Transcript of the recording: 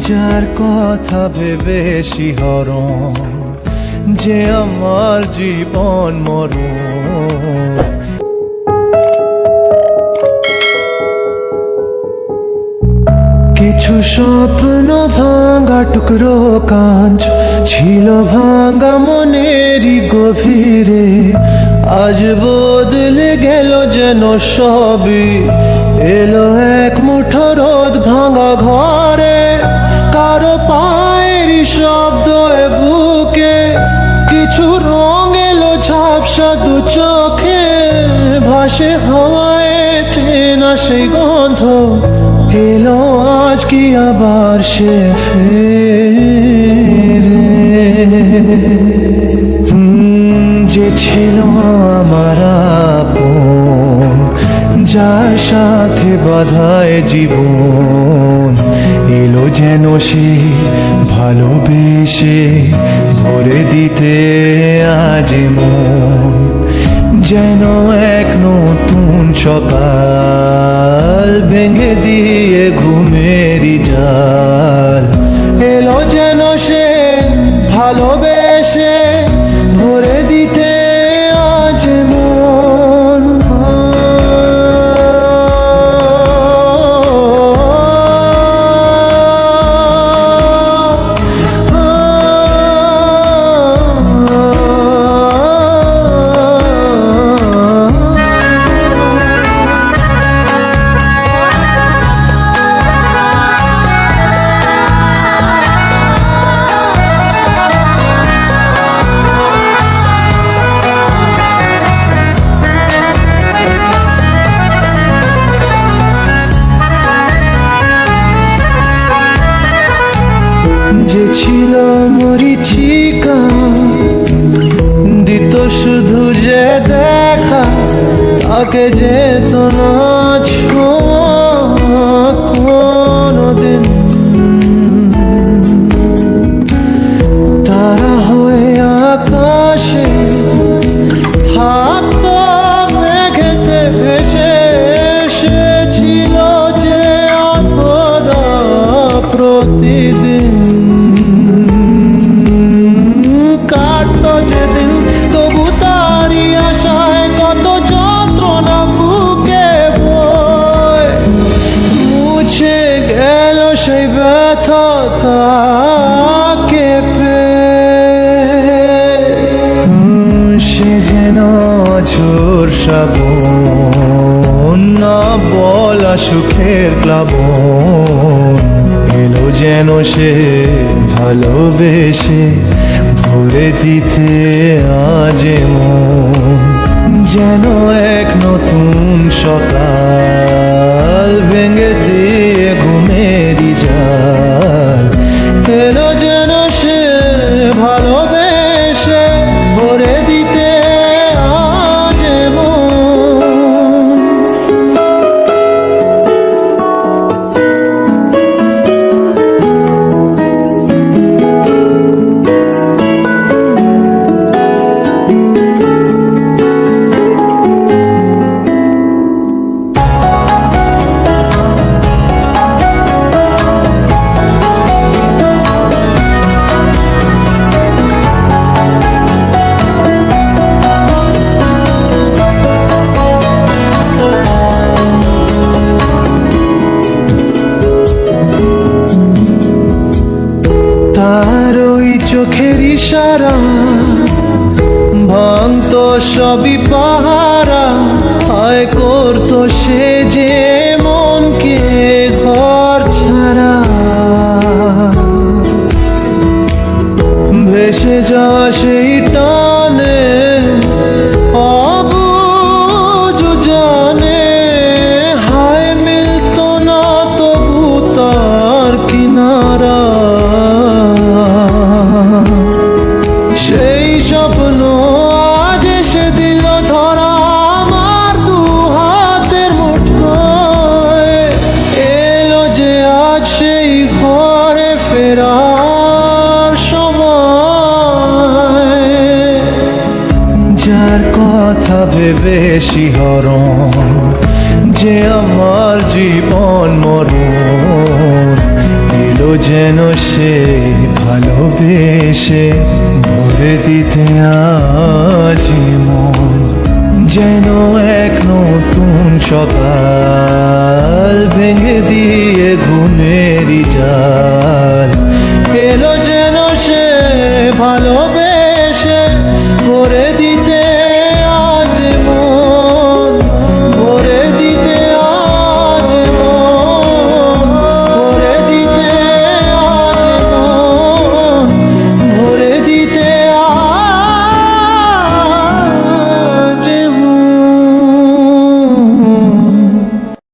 যার কথা ভেবে শিহরণ যে আমার জীবন মরণ। কিছু স্বপ্ন ভাঙা টুকরো কাঁচ ছিল ভাঙা মনেরই গভীরে, আজ বদলে গেল যেন সবই। এলো এক মুঠো রোদ ভাঙা ঘরে, কারো পায়েরই শব্দ এ বুকে, কিছু রং এলো ঝাপসা দু চোখে, ভাসে হাওয়ায় চেনা সেই গন্ধ। এলো আজ কি আবার সে ফেরে, যে ছিল আমার আপন, যার সাথে বাঁধায় জীবন। এলো যেন সে ভালোবেসে ভরে দিতে আজ মন, যেন এক নতুন সকাল ভেঙে দিয়ে ঘুমেরই জাল। এলো যেন সে ভালোবেসে ভরে দিতে আজ মন। যে ছিল মরিচিকা, দিত শুধু যে দেখা, তাকে যেত না ছোঁয়া কোনোদিন। তারা হয়ে আকাশে থাকতো মেঘেতে ভেসে, এসেছিল যে অধরা প্রতিদিন। কাটতো যেদিন তবু তারই আশায় কত যন্ত্রণা বুকে বয়, মুছে গেল সেই ব্যথা তাকে পেয়ে। সে যেন ঝোর শ্রাবণ, না বলা সুখের প্লাবন। এলো যেন সে ভালোবেসে ভরে দিতে আজ মন, যেন এক নতুন সকাল ভেঙে দিয়ে ঘুমেরই জাল। এলো যেন সে ভালোবেসে ভরে দিতে আজ মন। তার ওই চোখের ইশারা ভাঙতো সবই পাহারা, হায় করতো সে যে মনকে ঘর ছাড়া। ভেসে যাওয়া সেই টানে অবুঝ জানে, হায় মিলতো না তবু তার কিনারা। সেই স্বপ্ন আজ এসে দিল ধরা আমার দুহাত। যেন সে ভালোবেসে ভরে দিতে আজি মন, যেন এক নতুন সকাল